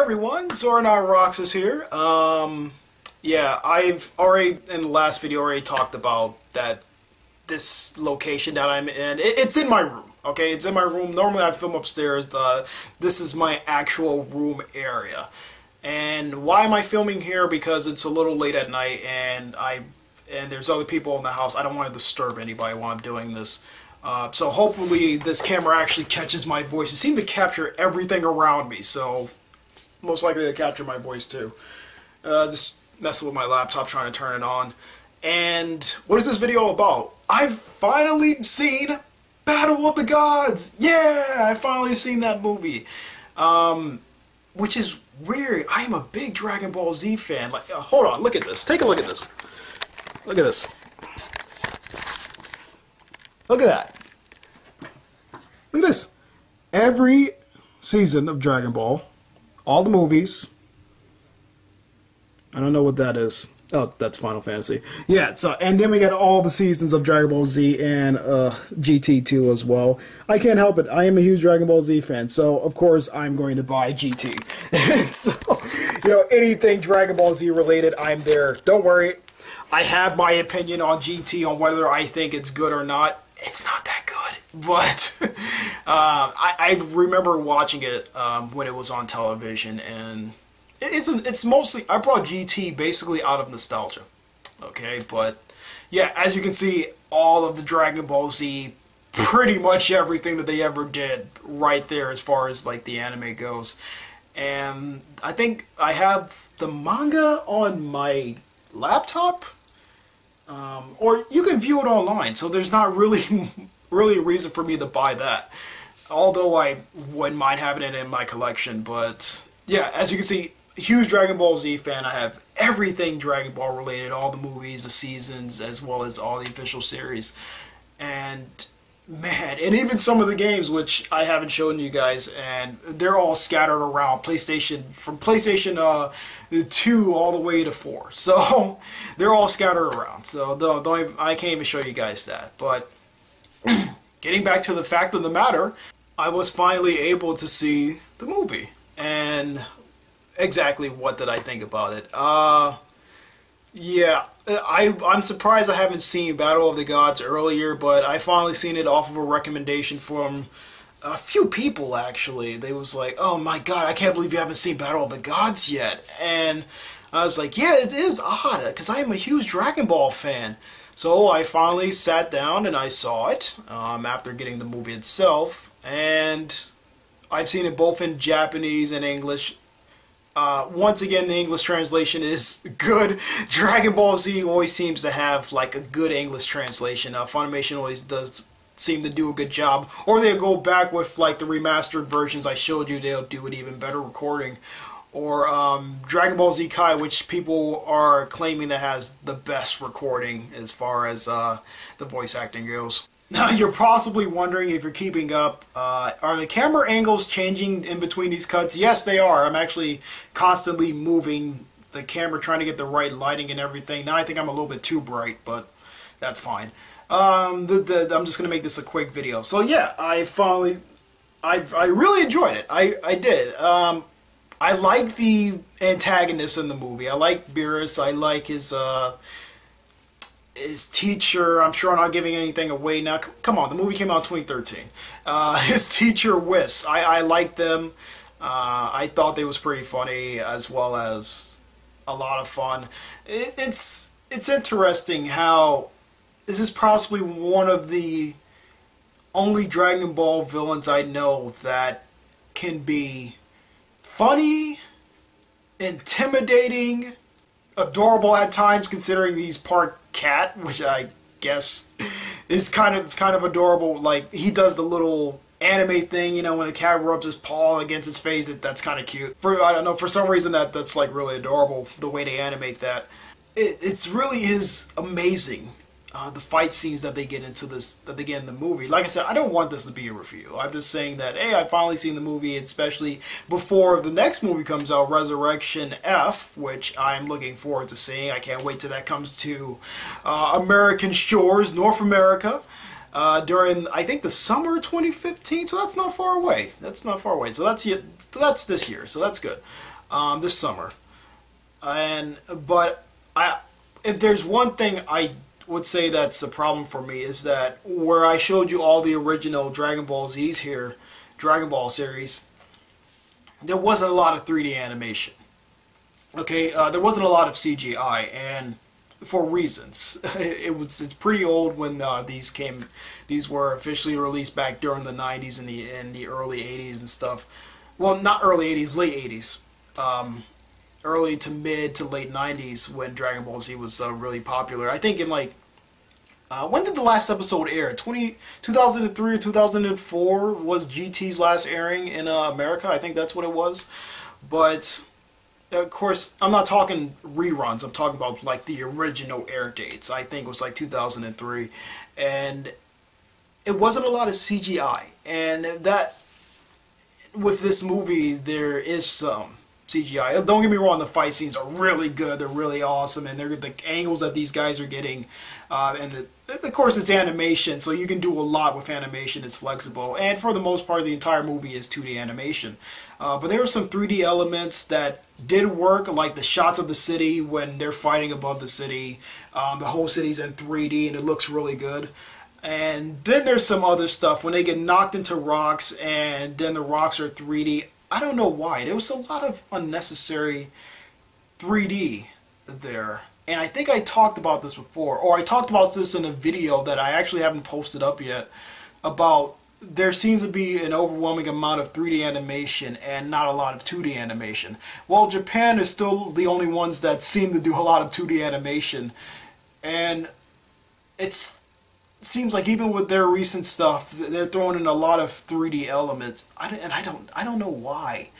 everyone, SoranotRoxas here. Yeah, I've already, in the last video, already talked about this location that I'm in. It's in my room, okay? It's in my room. Normally I film upstairs. This is my actual room area. And why am I filming here? Because it's a little late at night and there's other people in the house. I don't want to disturb anybody while I'm doing this. So hopefully this camera actually catches my voice. It seems to capture everything around me, so most likely to capture my voice too. Just messing with my laptop trying to turn it on. And what is this video about? I've finally seen Battle of the Gods! Yeah! I've finally seen that movie. Which is weird. I am a big Dragon Ball Z fan. Like, hold on, look at this. Take a look at this. Look at this. Look at that. Look at this. Every season of Dragon Ball, all the movies. I don't know what that is. Oh, that's Final Fantasy. Yeah, so and then we got all the seasons of Dragon Ball Z and GT2 as well. I can't help it. I am a huge Dragon Ball Z fan, so of course I'm going to buy GT. So, you know, anything Dragon Ball Z related, I'm there. Don't worry. I have my opinion on GT on whether I think it's good or not. It's not that good, but I remember watching it when it was on television, and it's mostly, I brought GT basically out of nostalgia, okay? But yeah, as you can see, all of the Dragon Ball Z, pretty much everything that they ever did right there as far as like the anime goes. And I think I have the manga on my laptop. Or you can view it online, so there's not really a reason for me to buy that. Although I wouldn't mind having it in my collection, but yeah, as you can see, huge Dragon Ball Z fan. I have everything Dragon Ball related, all the movies, the seasons, as well as all the official series. And man, and even some of the games, which I haven't shown you guys, and they're all scattered around PlayStation, from PlayStation 2 all the way to 4. So they're all scattered around. So I can't even show you guys that. But getting back to the fact of the matter, I was finally able to see the movie. And exactly what did I think about it? Yeah, I'm surprised I haven't seen Battle of the Gods earlier, but I finally seen it off of a recommendation from a few people, actually. They was like, oh my god, I can't believe you haven't seen Battle of the Gods yet. And I was like, yeah, it is odd, because I am a huge Dragon Ball fan. So I finally sat down and I saw it, after getting the movie itself. And I've seen it both in Japanese and English. Once again, the English translation is good. Dragon Ball Z always seems to have like a good English translation. Funimation always does seem to do a good job. Or they'll go back with like the remastered versions I showed you. They'll do an even better recording. Or Dragon Ball Z Kai, which people are claiming that has the best recording as far as the voice acting goes. Now, you're possibly wondering if you're keeping up, are the camera angles changing in between these cuts? Yes, they are. I'm actually constantly moving the camera, trying to get the right lighting and everything. Now I think I'm a little bit too bright, but that's fine. I'm just going to make this a quick video. So yeah, I really enjoyed it. I did. I like the antagonist in the movie. I like Beerus. I like his teacher. I'm sure I'm not giving anything away now. Come on, the movie came out in 2013. His teacher, Whis. I liked them. I thought they was pretty funny, as well as a lot of fun. It's interesting how this is possibly one of the only Dragon Ball villains I know that can be funny, intimidating, adorable at times, considering he's part cat, which I guess is kind of adorable. Like, he does the little anime thing, you know, when the cat rubs his paw against his face. That's kind of cute. I don't know, for some reason that's like really adorable, the way they animate that. It's really is amazing. The fight scenes that they get into that they get in the movie. Like I said, I don't want this to be a review. I'm just saying that, hey, I've finally seen the movie, especially before the next movie comes out, Resurrection F, which I'm looking forward to seeing. I can't wait till that comes to American shores, North America, during, I think, the summer of 2015, so that's not far away. That's not far away. So that's this year, so that's good. this summer. But if there's one thing I would say that's a problem for me is that where I showed you all the original Dragon Ball Z's here, Dragon Ball series, there wasn't a lot of 3D animation. Okay, there wasn't a lot of CGI, and for reasons. It's pretty old when these were officially released back during the 90s and the early 80s and stuff. Well, not early 80s, late 80s. Early to mid to late 90s when Dragon Ball Z was really popular. I think in like when did the last episode air? 2003 or 2004 was GT's last airing in America. I think that's what it was. But of course, I'm not talking reruns. I'm talking about like the original air dates. I think it was like 2003, and it wasn't a lot of CGI. And that with this movie, there is some CGI. Don't get me wrong, the fight scenes are really good. They're really awesome, and they're the angles that these guys are getting, and of course it's animation, so you can do a lot with animation. It's flexible, and for the most part, the entire movie is 2D animation. But there were some 3D elements that did work, like the shots of the city when they're fighting above the city. The whole city's in 3D, and it looks really good. And then there's some other stuff when they get knocked into rocks, and then the rocks are 3D. I don't know why. There was a lot of unnecessary 3D there. And I think I talked about this before, or I talked about this in a video that I actually haven't posted up yet, about there seems to be an overwhelming amount of 3D animation and not a lot of 2D animation. Well, Japan is still the only ones that seem to do a lot of 2D animation. And it seems like even with their recent stuff, they're throwing in a lot of 3D elements. I don't know why.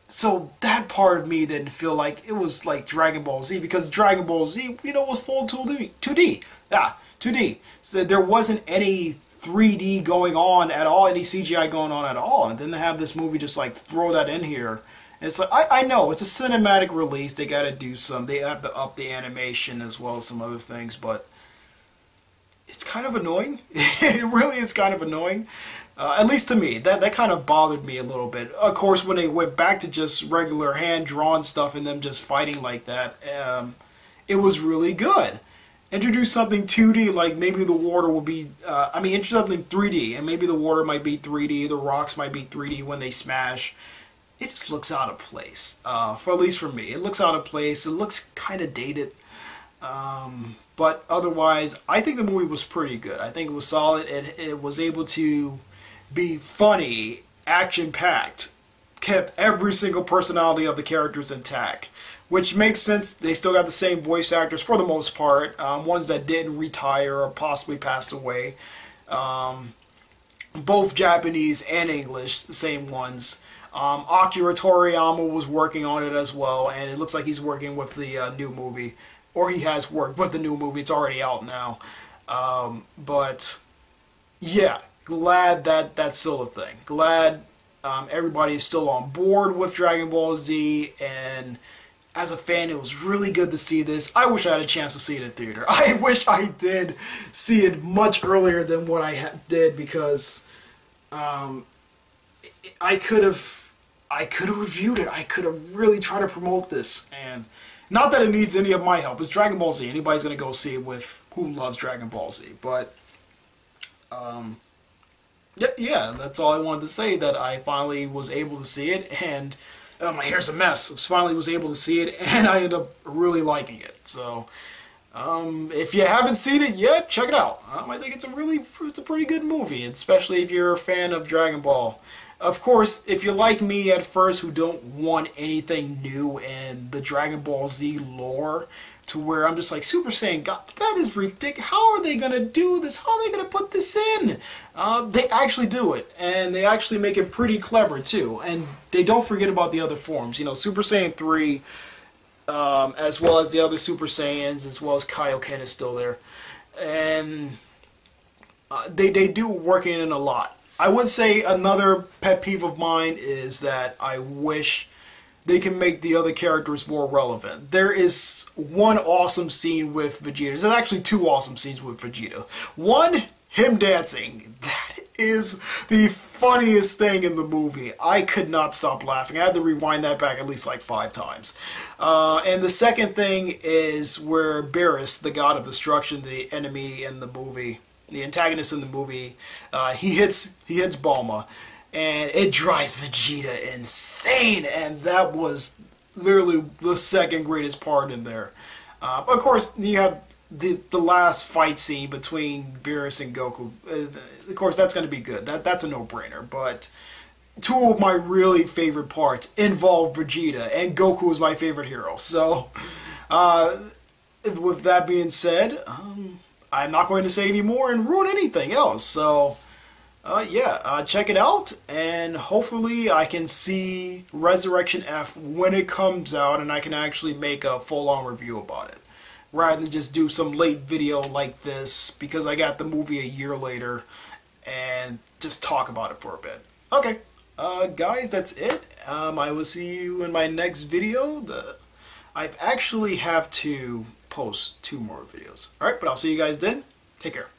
So that part of me didn't feel like it was like Dragon Ball Z, because Dragon Ball Z, was full 2D. Yeah, 2D. So there wasn't any 3D going on at all, any CGI going on at all. And then they have this movie just like throw that in here. And it's like, I know, it's a cinematic release. They got to do they have to up the animation as well as some other things, but it's kind of annoying. It really is kind of annoying. At least to me. That kind of bothered me a little bit. Of course, when they went back to just regular hand-drawn stuff and them just fighting like that, it was really good. Introduce something 2D, like maybe the water will be... introduce something 3D, and maybe the water might be 3D, the rocks might be 3D when they smash. It just looks out of place, at least for me. It looks out of place. It looks kind of dated. But otherwise, I think the movie was pretty good. I think it was solid. It was able to be funny, action-packed, kept every single personality of the characters intact, which makes sense. They still got the same voice actors for the most part, ones that didn't retire or possibly passed away. Both Japanese and English, the same ones. Akira Toriyama was working on it as well, and it looks like he's working with the new movie. Or he has worked with the new movie. It's already out now. But, yeah, glad that that's still a thing. Glad everybody is still on board with Dragon Ball Z. And as a fan, it was really good to see this. I wish I had a chance to see it in theater. I wish I did see it much earlier than what I did, because I could have reviewed it. I could have really tried to promote this. And not that it needs any of my help. It's Dragon Ball Z. Anybody's going to go see it with who loves Dragon Ball Z. But, yeah, that's all I wanted to say, that I finally was able to see it. And my hair's a mess. I finally was able to see it, and I ended up really liking it. So, if you haven't seen it yet, check it out. I think it's a pretty good movie, especially if you're a fan of Dragon Ball. Of course, if you're like me at first, who don't want anything new in the Dragon Ball Z lore, to where I'm just like, Super Saiyan God, that is ridiculous. How are they going to do this? How are they going to put this in? They actually do it, and they actually make it pretty clever, too. And they don't forget about the other forms. Super Saiyan 3, as well as the other Super Saiyans, as well as Kaioken is still there. And they do work in a lot. I would say another pet peeve of mine is that I wish they can make the other characters more relevant. There is one awesome scene with Vegeta. There's actually two awesome scenes with Vegeta. One, him dancing. That is the funniest thing in the movie. I could not stop laughing. I had to rewind that back at least like 5 times. And the second thing is where Beerus, the god of destruction, the enemy in the movie, the antagonist in the movie, he hits Bulma, and it drives Vegeta insane. And that was literally the second greatest part in there. Of course, you have the last fight scene between Beerus and Goku. Of course, that's going to be good. That's a no-brainer. But two of my really favorite parts involve Vegeta, and Goku is my favorite hero. So, with that being said, I'm not going to say any more and ruin anything else. So, check it out, and hopefully I can see Resurrection F when it comes out, and I can actually make a full-on review about it, rather than just do some late video like this, because I got the movie a year later, and just talk about it for a bit. Okay, guys, that's it. I will see you in my next video. I actually have to post 2 more videos. Alright, but I'll see you guys then. Take care.